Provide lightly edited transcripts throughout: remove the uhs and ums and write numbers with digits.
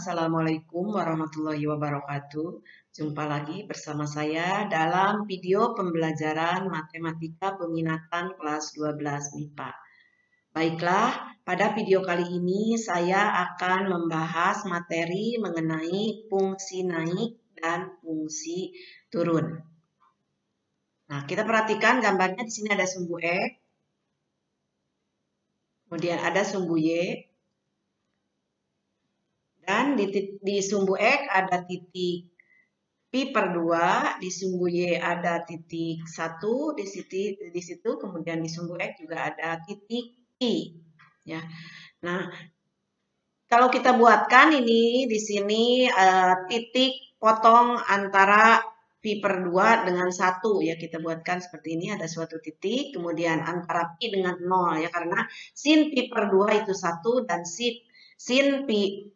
Assalamualaikum warahmatullahi wabarakatuh. Jumpa lagi bersama saya dalam video pembelajaran Matematika Peminatan kelas 12 MIPA. Baiklah, pada video kali ini saya akan membahas materi mengenai fungsi naik dan fungsi turun. Nah, kita perhatikan gambarnya di sini ada sumbu X, kemudian ada sumbu Y, dan di sumbu X ada titik pi per 2, di sumbu Y ada titik 1, di situ, kemudian di sumbu X juga ada titik pi. Ya. Nah, kalau kita buatkan ini di sini titik potong antara pi per 2 dengan 1 ya, kita buatkan seperti ini, ada suatu titik, kemudian antara pi dengan 0 ya, karena sin pi per 2 itu 1 dan sin pi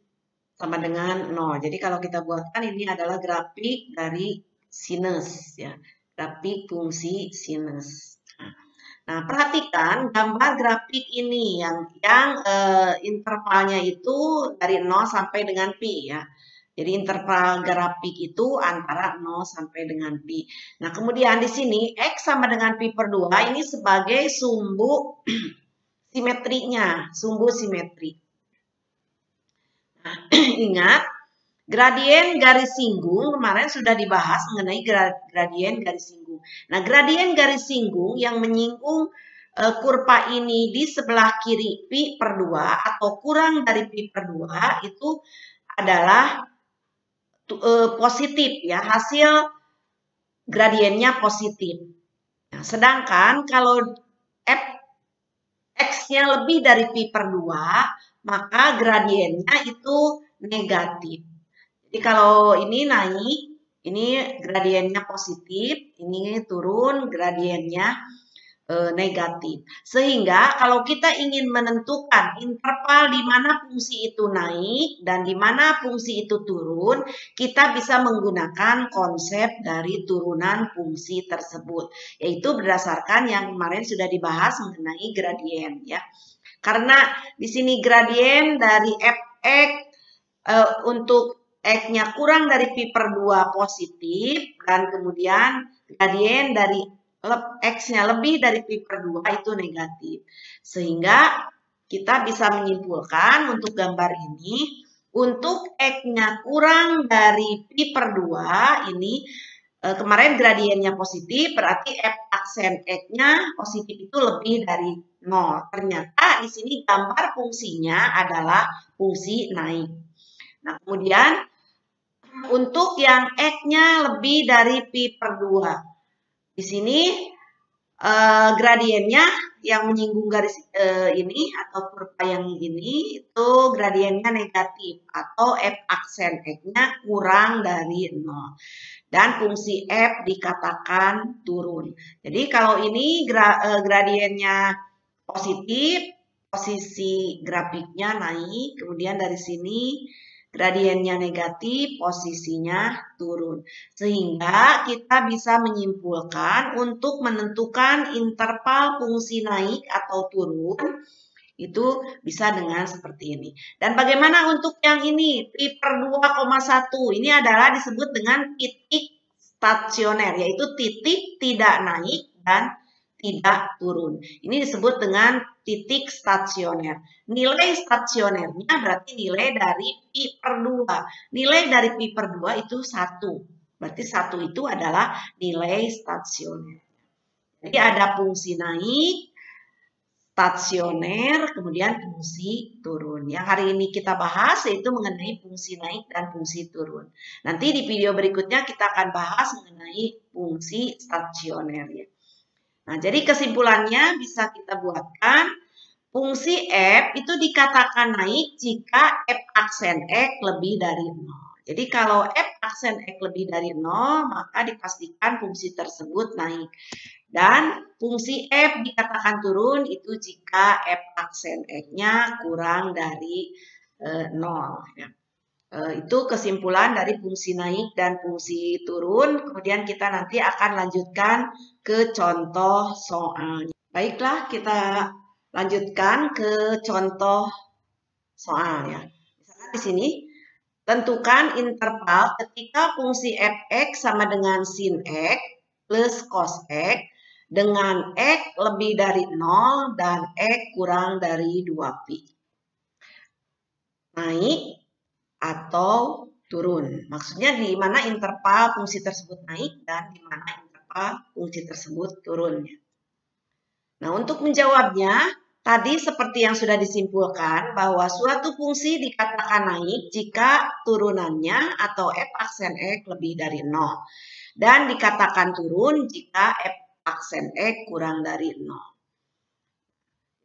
sama dengan 0. Jadi kalau kita buatkan ini adalah grafik dari sinus ya, grafik fungsi sinus. Nah, perhatikan gambar grafik ini yang intervalnya itu dari 0 sampai dengan pi ya. Jadi interval grafik itu antara 0 sampai dengan pi. Nah, kemudian di sini X sama dengan pi per 2 ini sebagai sumbu simetrinya, sumbu simetri. Nah, ingat, gradien garis singgung kemarin sudah dibahas mengenai gradien garis singgung. Nah, gradien garis singgung yang menyinggung kurva ini di sebelah kiri pi per 2 atau kurang dari pi per 2 itu adalah positif ya, hasil gradiennya positif. Nah, sedangkan kalau X-nya lebih dari pi per 2, maka gradiennya itu negatif. Jadi kalau ini naik, ini gradiennya positif, ini turun, gradiennya negatif. Sehingga kalau kita ingin menentukan interval di mana fungsi itu naik dan di mana fungsi itu turun, kita bisa menggunakan konsep dari turunan fungsi tersebut, yaitu berdasarkan yang kemarin sudah dibahas mengenai gradien ya. Karena di sini gradien dari fx untuk X-nya kurang dari pi per 2 positif, dan kemudian gradien dari X-nya lebih dari pi per 2 itu negatif. Sehingga kita bisa menyimpulkan untuk gambar ini, untuk X-nya kurang dari pi per 2 ini, kemarin gradiennya positif, berarti F aksen X-nya positif itu lebih dari 0. Ternyata di sini gambar fungsinya adalah fungsi naik. Nah, kemudian untuk yang X-nya lebih dari pi per 2. Di sini gradiennya yang menyinggung garis ini atau kurva yang ini itu gradiennya negatif atau F aksen X-nya kurang dari 0. Dan fungsi F dikatakan turun. Jadi kalau ini gradiennya positif, posisi grafiknya naik, kemudian dari sini gradiennya negatif, posisinya turun. Sehingga kita bisa menyimpulkan untuk menentukan interval fungsi naik atau turun, itu bisa dengan seperti ini. Dan bagaimana untuk yang ini, pi per 2,1, ini adalah disebut dengan titik stasioner, yaitu titik tidak naik dan tidak turun. Ini disebut dengan titik stasioner. Nilai stasionernya berarti nilai dari pi per 2. Nilai dari pi per 2 itu 1. Berarti 1 itu adalah nilai stasioner. Jadi ada fungsi naik, stasioner, kemudian fungsi turun. Yang hari ini kita bahas yaitu mengenai fungsi naik dan fungsi turun. Nanti di video berikutnya kita akan bahas mengenai fungsi stasioner ya. Nah, jadi kesimpulannya bisa kita buatkan, fungsi F itu dikatakan naik jika F aksen X lebih dari 0. Jadi kalau F aksen X lebih dari 0, maka dipastikan fungsi tersebut naik. Dan fungsi F dikatakan turun itu jika F aksen X-nya kurang dari 0. Ya. Itu kesimpulan dari fungsi naik dan fungsi turun. Kemudian kita nanti akan lanjutkan ke contoh soalnya. Baiklah, kita lanjutkan ke contoh soalnya. Misalkan di sini tentukan interval ketika fungsi f(x) sama dengan sin x plus cos x dengan x lebih dari 0 dan x kurang dari 2pi. Naik atau turun. Maksudnya di mana interval fungsi tersebut naik dan di mana interval fungsi tersebut turunnya. Nah, untuk menjawabnya, tadi seperti yang sudah disimpulkan bahwa suatu fungsi dikatakan naik jika turunannya atau f aksen x lebih dari 0. Dan dikatakan turun jika f aksen x kurang dari 0.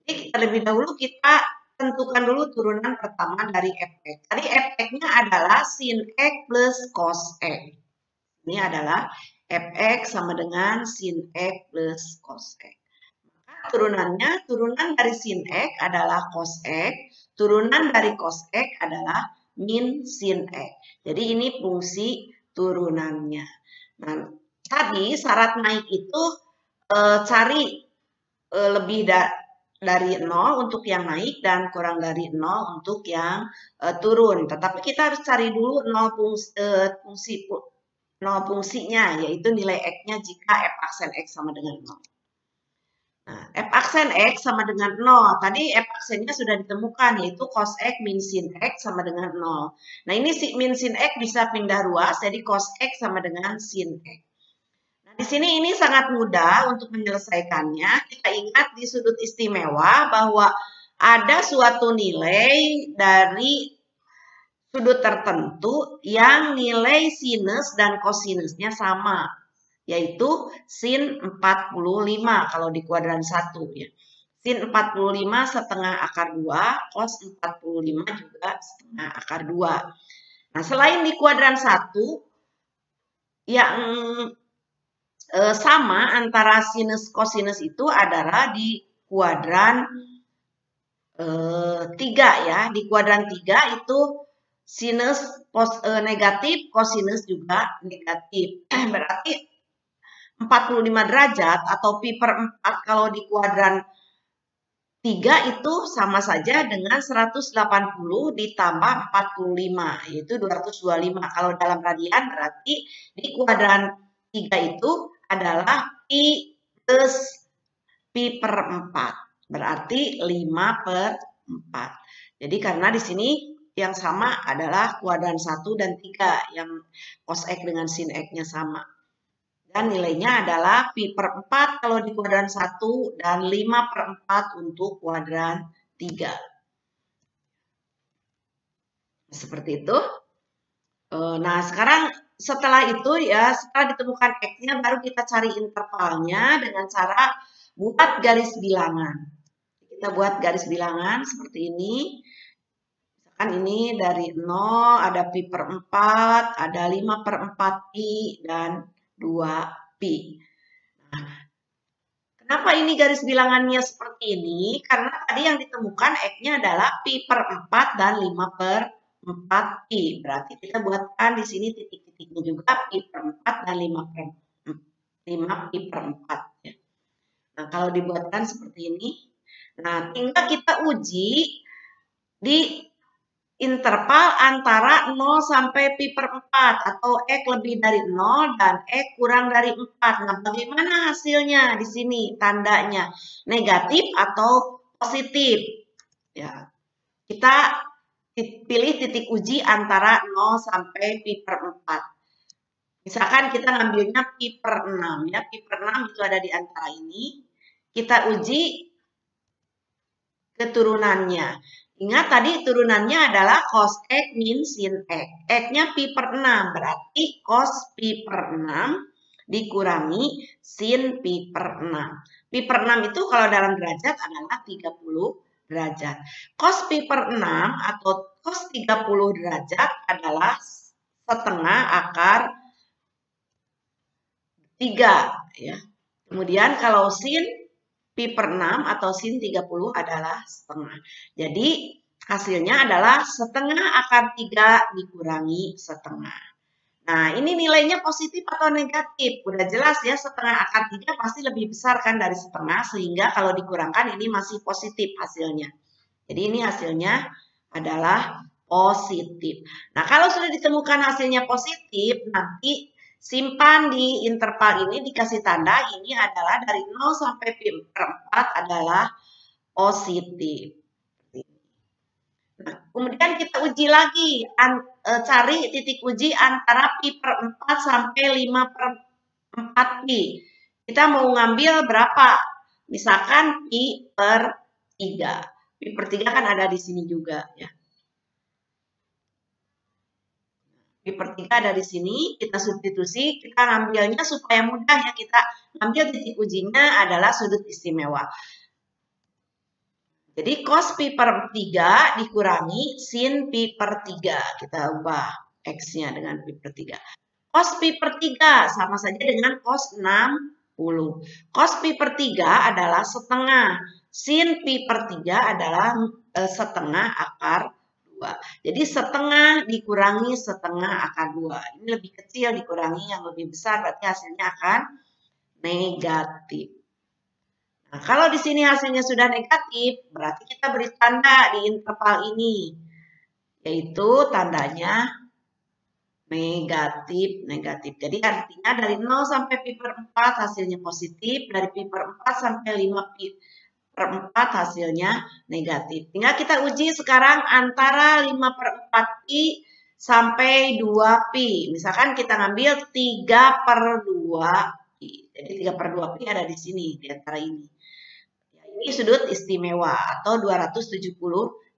Jadi terlebih dahulu kita tentukan dulu turunan pertama dari f(x). Tadi f(x)-nya adalah sin x plus cos x. Ini adalah f(x) sama dengan sin x plus cos x. Maka turunannya, turunan dari sin x adalah cos x, turunan dari cos x adalah min sin x. Jadi ini fungsi turunannya. Nah, tadi syarat naik itu cari lebih dari 0 untuk yang naik dan kurang dari 0 untuk yang turun. Tetapi kita harus cari dulu 0 fungsinya, yaitu nilai x-nya jika f aksen x sama dengan 0. Nah, f aksen x sama dengan 0. Tadi f aksennya sudah ditemukan, yaitu cos x min sin x sama dengan 0. Nah, ini min sin x bisa pindah ruas, jadi cos x sama dengan sin x. Nah, di sini ini sangat mudah untuk menyelesaikannya. Kita ingat di sudut istimewa bahwa ada suatu nilai dari sudut tertentu yang nilai sinus dan kosinusnya sama, yaitu sin 45 kalau di kuadran 1 ya. Sin 45 setengah akar 2, cos 45 juga setengah akar 2. Nah, selain di kuadran 1 yang sama antara sinus kosinus itu adalah di kuadran 3 ya. Di kuadran 3 itu sinus negatif, kosinus juga negatif. Berarti 45 derajat atau pi per 4 kalau di kuadran 3 itu sama saja dengan 180 ditambah 45, yaitu 225. Kalau dalam radian berarti di kuadran 3 itu adalah pi plus pi per 4. Berarti 5 per 4. Jadi karena di sini yang sama adalah kuadran 1 dan 3 yang cos x dengan sin x-nya sama. Dan nilainya adalah pi per 4 kalau di kuadran 1 dan 5 per 4 untuk kuadran 3. Seperti itu. Nah, sekarang setelah itu ya, setelah ditemukan x-nya baru kita cari intervalnya dengan cara buat garis bilangan. Kita buat garis bilangan seperti ini. Misalkan ini dari 0, ada pi per 4, ada 5 per 4 pi, dan 2pi. Nah, kenapa ini garis bilangannya seperti ini? Karena tadi yang ditemukan x-nya adalah pi per 4 dan 5 per 4pi. Berarti kita buatkan di sini titik-titiknya juga pi per 4 dan 5 pi per 4. Ya. Nah, kalau dibuatkan seperti ini, nah tinggal kita uji di interval antara 0 sampai pi per 4 atau x lebih dari 0 dan x kurang dari 4. Nah, bagaimana hasilnya di sini tandanya? Negatif atau positif? Ya. Kita pilih titik uji antara 0 sampai pi per 4. Misalkan kita ngambilnya pi per 6 ya. Pi per 6 itu ada di antara ini. Kita uji keturunannya. Ingat tadi turunannya adalah cos x min sin x. X-nya pi per 6, berarti cos pi per 6 dikurangi sin pi per 6. Pi per 6 itu kalau dalam derajat adalah 30 derajat. Cos pi per 6 atau cos 30 derajat adalah setengah akar 3. Ya. Kemudian kalau sin pi per 6 atau sin 30 adalah setengah. Jadi hasilnya adalah setengah akar 3 dikurangi setengah. Nah, ini nilainya positif atau negatif? Udah jelas ya, setengah akar 3 pasti lebih besar kan dari setengah, sehingga kalau dikurangkan ini masih positif hasilnya. Jadi ini hasilnya adalah positif. Nah, kalau sudah ditemukan hasilnya positif, nanti simpan di interval ini dikasih tanda ini adalah dari 0 sampai pi per 4 adalah positif. Nah, kemudian kita uji lagi, cari titik uji antara pi per 4 sampai 5 per 4 pi. Kita mau ngambil berapa? Misalkan pi per 3. Pi per 3 kan ada di sini juga ya. Pi per 3 ada di sini, kita substitusi, kita ngambilnya supaya mudah ya, kita ngambil titik ujinya adalah sudut istimewa. Jadi cos pi per 3 dikurangi sin pi per 3. Kita ubah X-nya dengan pi per 3. Cos pi per 3 sama saja dengan cos 60. Cos pi per 3 adalah setengah. Sin pi per 3 adalah setengah akar 2. Jadi setengah dikurangi setengah akar 2. Ini lebih kecil dikurangi yang lebih besar, berarti hasilnya akan negatif. Nah, kalau di sini hasilnya sudah negatif, berarti kita beri tanda di interval ini, yaitu tandanya negatif, negatif. Jadi artinya dari 0 sampai pi per 4 hasilnya positif, dari pi per 4 sampai 5 pi per 4 hasilnya negatif. Tinggal kita uji sekarang antara 5 per 4 pi sampai 2 pi. Misalkan kita ngambil 3 per 2 pi. Jadi 3 per 2 pi ada di sini, di antara ini. Ini sudut istimewa atau 270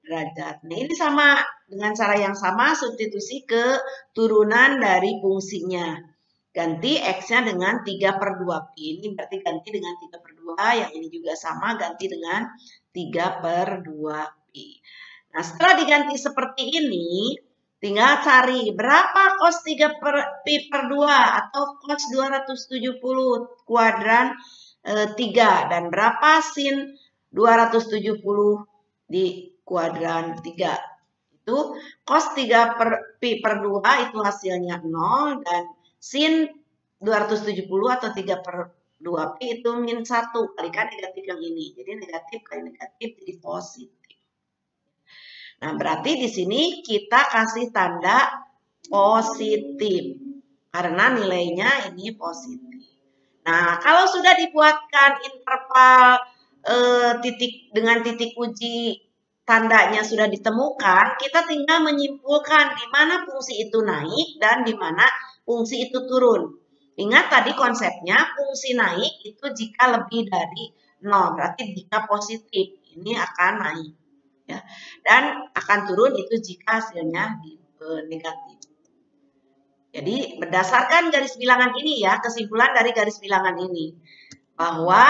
derajat. Nah, ini sama dengan cara yang sama, substitusi ke turunan dari fungsinya. Ganti X-nya dengan 3 per 2 pi. Ini berarti ganti dengan 3 per 2. Yang ini juga sama, ganti dengan 3 per 2 pi. Nah, setelah diganti seperti ini, tinggal cari berapa cos 3 per pi per 2 atau cos 270 kuadran 3 dan berapa sin 270 di kuadran 3. Itu cos 3 per pi per 2 itu hasilnya 0 dan sin 270 atau 3 per 2 pi itu min 1 kalikan negatif yang ini. Jadi negatif kali negatif jadi positif. Nah, berarti di sini kita kasih tanda positif karena nilainya ini positif. Nah, kalau sudah dibuatkan interval dengan titik uji tandanya sudah ditemukan, kita tinggal menyimpulkan di mana fungsi itu naik dan di mana fungsi itu turun. Ingat tadi konsepnya fungsi naik itu jika lebih dari 0, berarti jika positif ini akan naik. Ya. Dan akan turun itu jika hasilnya negatif. Jadi berdasarkan garis bilangan ini ya, kesimpulan dari garis bilangan ini, bahwa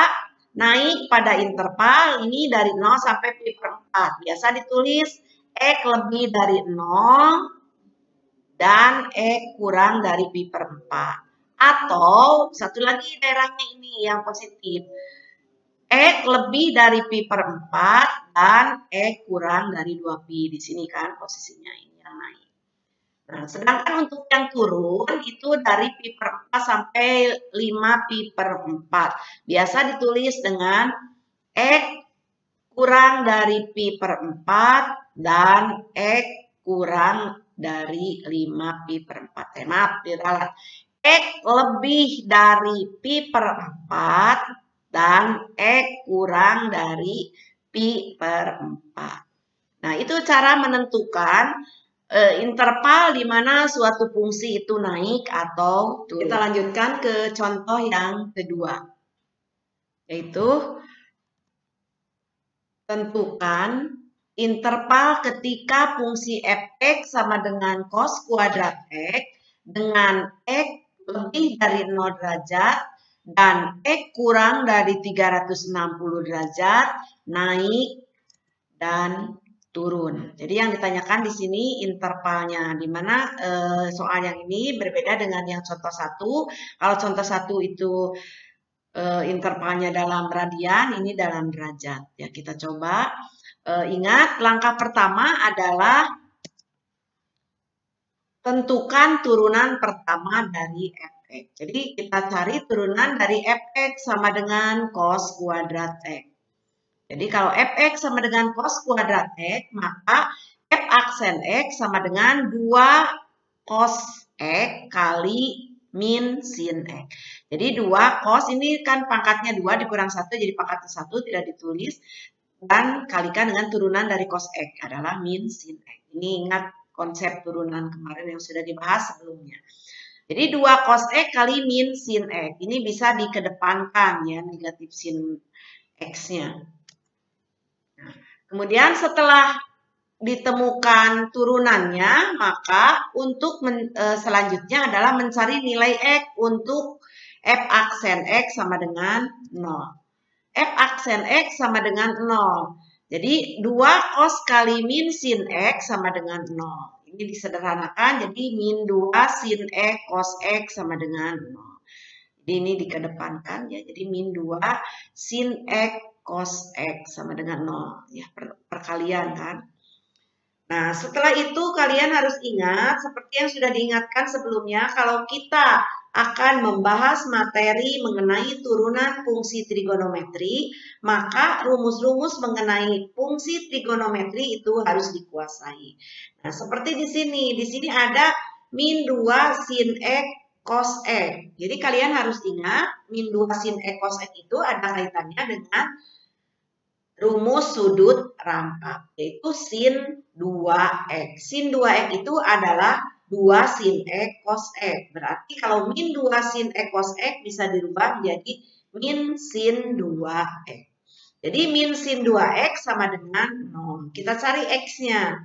naik pada interval ini dari 0 sampai pi per 4. Biasa ditulis X lebih dari 0 dan X kurang dari pi per 4. Atau satu lagi daerahnya ini yang positif. X lebih dari pi per 4 dan X kurang dari 2 pi. Di sini kan posisinya ini yang naik. Nah, sedangkan untuk yang turun itu dari pi per 4 sampai 5 pi per 4. Biasa ditulis dengan X kurang dari pi per 4 dan X kurang dari 5 pi per 4. Maaf, diralat. X lebih dari pi per 4 dan X kurang dari pi per 4. Nah, itu cara menentukan interval di mana suatu fungsi itu naik atau turun. Kita lanjutkan ke contoh yang kedua, yaitu tentukan interval ketika fungsi f(x) sama dengan cos kuadrat x dengan x lebih dari 0 derajat dan x kurang dari 360 derajat naik dan turun. Jadi yang ditanyakan di sini intervalnya, di mana soal yang ini berbeda dengan yang contoh 1. Kalau contoh 1 itu intervalnya dalam radian, ini dalam derajat. Ya, kita coba. Ingat, langkah pertama adalah tentukan turunan pertama dari f(x). Jadi kita cari turunan dari f(x) sama dengan cos kuadrat x. Jadi kalau f(x) sama dengan cos kuadrat x, maka F aksen X sama dengan 2 cos X kali min sin X. Jadi 2 cos ini kan pangkatnya 2 dikurang 1 jadi pangkatnya 1 tidak ditulis. Dan kalikan dengan turunan dari cos X adalah min sin X. Ini ingat konsep turunan kemarin yang sudah dibahas sebelumnya. Jadi 2 cos X kali min sin X. Ini bisa dikedepankan ya negatif sin X-nya. Nah, kemudian setelah ditemukan turunannya, maka untuk selanjutnya adalah mencari nilai X untuk F aksen X sama dengan 0. F aksen X sama dengan 0. Jadi 2 cos kali min sin X sama dengan 0. Ini disederhanakan jadi min 2 sin X cos X sama dengan 0. Jadi ini dikedepankan ya. Jadi min 2 sin X cos X sama dengan 0. Ya, perkalian kan. Nah, setelah itu kalian harus ingat, seperti yang sudah diingatkan sebelumnya, kalau kita akan membahas materi mengenai turunan fungsi trigonometri, maka rumus-rumus mengenai fungsi trigonometri itu harus dikuasai. Nah, seperti di sini ada min 2 sin X cos X. Jadi kalian harus ingat, min 2 sin X cos X itu ada kaitannya dengan rumus sudut rangkap, yaitu sin 2x. Sin 2x itu adalah 2 sin X cos X. Berarti kalau min 2 sin X cos X bisa dirubah menjadi min sin 2x. Jadi min sin 2x sama dengan 0. Kita cari x-nya.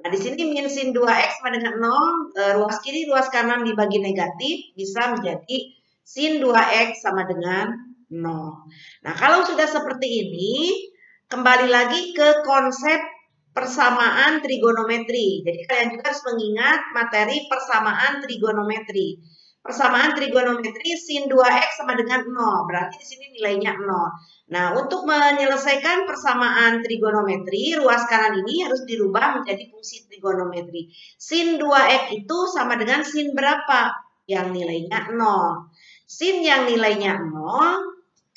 Nah, di sini min sin 2x sama dengan 0, ruas kiri, ruas kanan dibagi negatif, bisa menjadi sin 2x sama dengan 0. Nah, kalau sudah seperti ini, kembali lagi ke konsep persamaan trigonometri. Jadi kalian juga harus mengingat materi persamaan trigonometri. Persamaan trigonometri sin 2x sama dengan 0. Berarti di sini nilainya 0. Nah, untuk menyelesaikan persamaan trigonometri, ruas kanan ini harus dirubah menjadi fungsi trigonometri. Sin 2x itu sama dengan sin berapa? Yang nilainya 0. Sin yang nilainya 0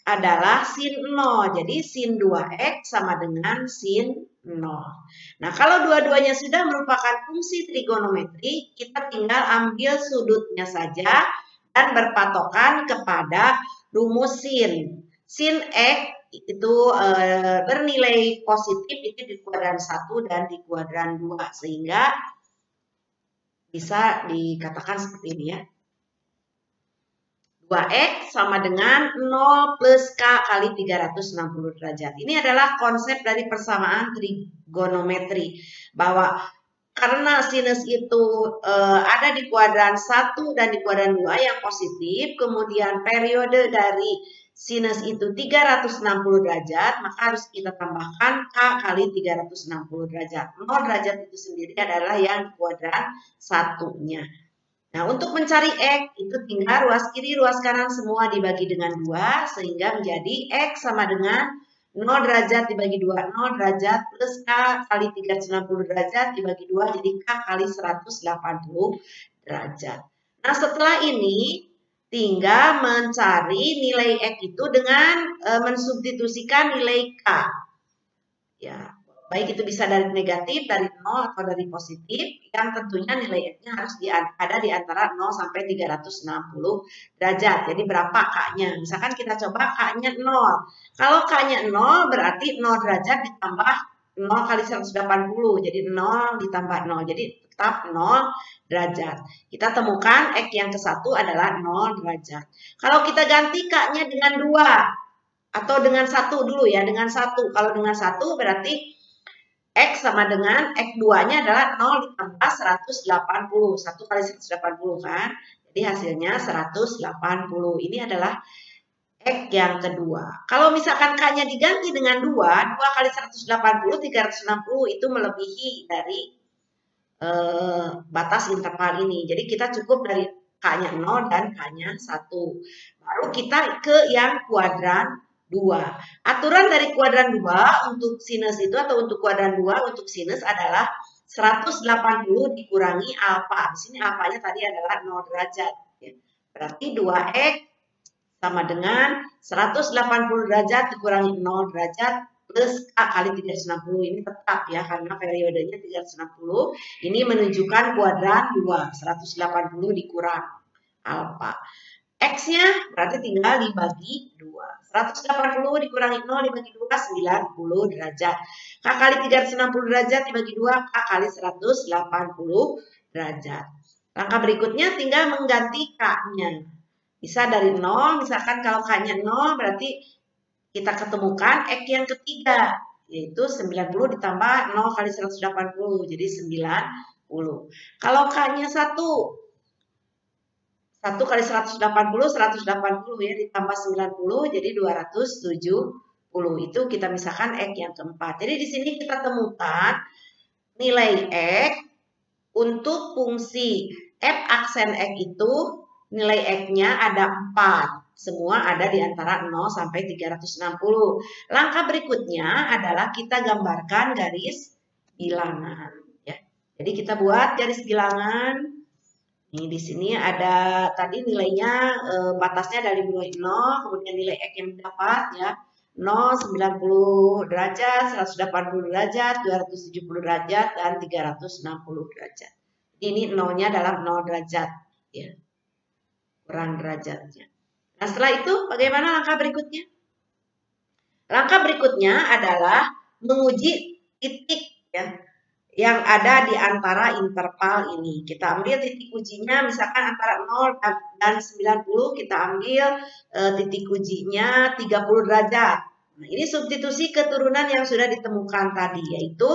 adalah sin 0. Jadi sin 2x sama dengan sin 0. Nah, kalau dua-duanya sudah merupakan fungsi trigonometri, kita tinggal ambil sudutnya saja dan berpatokan kepada rumus sin. Sin X itu bernilai positif itu di kuadran 1 dan di kuadran 2. Sehingga bisa dikatakan seperti ini ya. 2x sama dengan 0 plus K kali 360 derajat. Ini adalah konsep dari persamaan trigonometri. Bahwa karena sinus itu ada di kuadran 1 dan di kuadran 2 yang positif, kemudian periode dari sinus itu 360 derajat, maka harus kita tambahkan K kali 360 derajat. 0 derajat itu sendiri adalah yang di kuadran 1-nya. Nah, untuk mencari X, itu tinggal ruas kiri, ruas kanan semua dibagi dengan 2, sehingga menjadi X sama dengan 0 derajat dibagi 2, 0 derajat plus K kali 360 derajat dibagi 2, jadi K kali 180 derajat. Nah, setelah ini, tinggal mencari nilai X itu dengan mensubstitusikan nilai K. Ya. Baik itu bisa dari negatif, dari 0, atau dari positif, yang tentunya nilai X-nya harus ada di antara 0 sampai 360 derajat. Jadi berapa K-nya? Misalkan kita coba K-nya 0. Kalau K-nya 0 berarti 0 derajat ditambah 0 kali 180. Jadi 0 ditambah 0. Jadi tetap 0 derajat. Kita temukan X yang ke-1 adalah 0 derajat. Kalau kita ganti K-nya dengan 2, atau dengan 1 dulu ya, dengan 1. Kalau dengan 1 berarti X sama dengan X2-nya adalah 0 ditambah 180. 1 kali 180 kan. Jadi hasilnya 180. Ini adalah X yang kedua. Kalau misalkan K-nya diganti dengan 2 kali 180, 360 itu melebihi dari batas interval ini. Jadi kita cukup dari K-nya 0 dan K-nya 1. Baru kita ke yang kuadran 2. Aturan dari kuadran 2 untuk sinus itu atau untuk kuadran 2 untuk sinus adalah 180 dikurangi alfa. Di sini alfanya tadi adalah 0 derajat. Berarti 2x sama dengan 180 derajat dikurangi 0 derajat plus K kali 360. Ini tetap ya, karena periodenya 360. Ini menunjukkan kuadran 2, 180 dikurang alfa. X-nya berarti tinggal dibagi 2. 180 dikurangi 0 dibagi 2, 90 derajat. K kali 360 derajat dibagi 2, K kali 180 derajat. Langkah berikutnya tinggal mengganti K-nya. Bisa dari 0, misalkan kalau K-nya 0 berarti kita ketemukan X yang ketiga, yaitu 90 ditambah 0 kali 180, jadi 90. Kalau K-nya 1 kali 180, 180 ya, ditambah 90, jadi 270. Itu kita misalkan X yang keempat. Jadi di sini kita temukan nilai X untuk fungsi f aksen X itu, nilai X-nya ada 4. Semua ada di antara 0 sampai 360. Langkah berikutnya adalah kita gambarkan garis bilangan. Ya. Jadi kita buat garis bilangan. Nih, di sini ada tadi nilainya batasnya dari mulai 0, kemudian nilai X yang dapat ya. 0, 90 derajat, 180 derajat, 270 derajat, dan 360 derajat. Ini nolnya adalah 0 derajat. Ya. Kurang derajatnya. Nah, setelah itu bagaimana langkah berikutnya? Langkah berikutnya adalah menguji titik ya, yang ada di antara interval ini. Kita ambil titik ujinya misalkan antara 0 dan 90, kita ambil titik ujinya 30 derajat. Nah, ini substitusi keturunan yang sudah ditemukan tadi, yaitu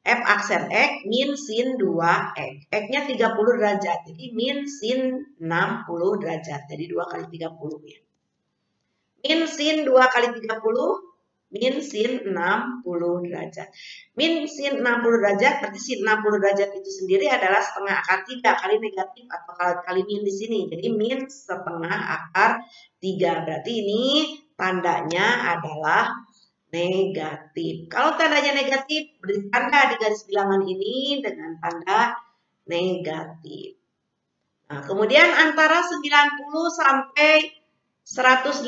f aksen X min sin 2X. X-nya 30 derajat, jadi min sin 60 derajat. Jadi 2 kali 30 ya. Min sin 2 kali 30, min sin 60 derajat. Min sin 60 derajat, berarti sin 60 derajat itu sendiri adalah setengah akar 3 kali negatif atau kali min di sini. Jadi min setengah akar 3. Berarti ini tandanya adalah negatif. Kalau tandanya negatif, beri tanda di garis bilangan ini dengan tanda negatif. Nah, kemudian antara 90 sampai 180,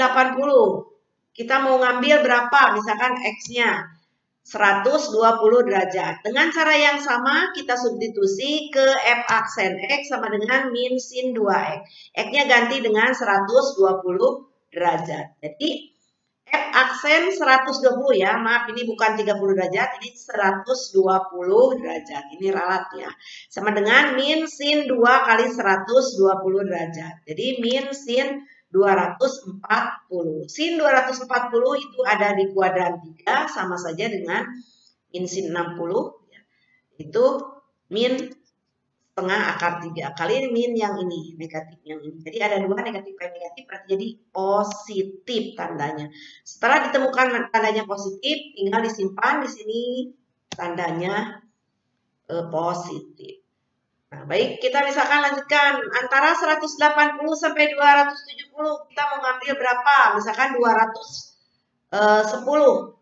kita mau ngambil berapa? Misalkan X-nya 120 derajat. Dengan cara yang sama, kita substitusi ke F aksen X sama dengan min sin 2X. X-nya ganti dengan 120 derajat. Jadi F aksen 120 ya, maaf ini bukan 30 derajat, ini 120 derajat, ini ralat ya. Sama dengan min sin 2 kali 120 derajat, jadi min sin 240. Sin 240 itu ada di kuadran 3, sama saja dengan min sin 60, ya. Itu min setengah akar 3 kali min yang ini, negatif yang ini. Jadi ada 2 negatif kali negatif, berarti jadi positif tandanya. Setelah ditemukan tandanya positif, tinggal disimpan di sini tandanya positif. Nah, baik, kita misalkan lanjutkan antara 180 sampai 270, kita mau ngambil berapa? Misalkan 210.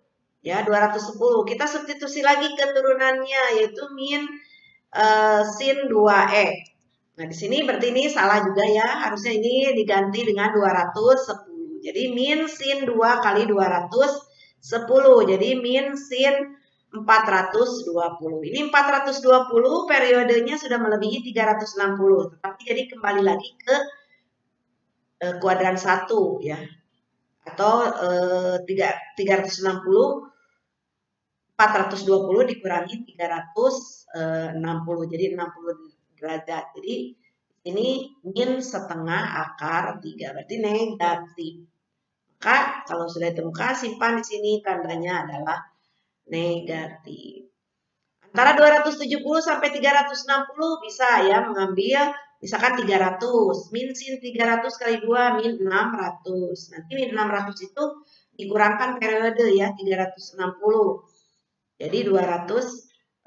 Ya, 210. Kita substitusi lagi keturunannya, yaitu min sin 2X. Nah, di sini berarti ini salah juga ya. Harusnya ini diganti dengan 210. Jadi min sin 2 kali 210. Jadi min sin 420. Ini 420 periodenya sudah melebihi 360. Tetapi jadi kembali lagi ke kuadran 1 ya. Atau 360 420 dikurangi 360, jadi 60 derajat. Jadi ini min setengah akar 3, berarti negatif. Maka kalau sudah ditemukan, simpan di sini tandanya adalah negatif. Antara 270 sampai 360 bisa ya mengambil misalkan 300. Min sin 300 kali 2 min 600. Nanti min 600 itu dikurangkan periode ya 360. Jadi 240.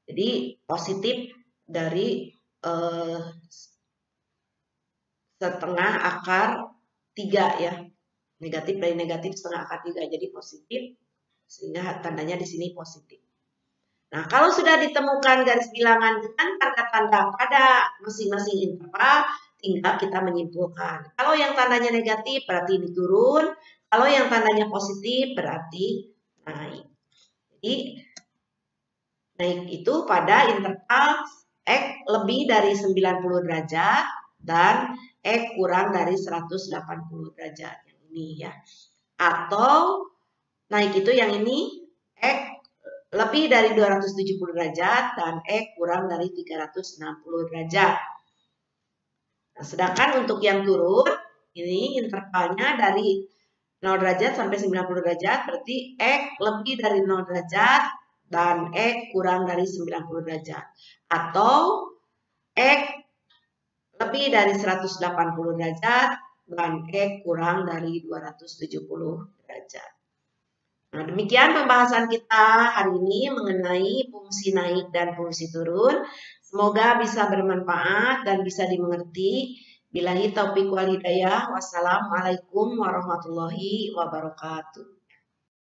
Jadi positif dari setengah akar 3 ya. Negatif dari negatif setengah akar 3. Jadi positif. Sehingga tandanya di sini positif. Nah, kalau sudah ditemukan garis bilangan dengan tanda-tanda pada masing-masing interval, tinggal kita menyimpulkan. Kalau yang tandanya negatif berarti ini turun. Kalau yang tandanya positif berarti naik. Jadi naik itu pada interval X lebih dari 90 derajat dan X kurang dari 180 derajat. Yang ini ya. Atau naik itu yang ini X lebih dari 270 derajat dan X kurang dari 360 derajat. Nah, sedangkan untuk yang turun, ini intervalnya dari 0 derajat sampai 90 derajat, berarti X lebih dari 0 derajat dan X kurang dari 90 derajat. Atau X lebih dari 180 derajat dan X kurang dari 270 derajat. Nah, demikian pembahasan kita hari ini mengenai fungsi naik dan fungsi turun. Semoga bisa bermanfaat dan bisa dimengerti. Billahi taufiq wal hidayah. Wassalamualaikum warahmatullahi wabarakatuh.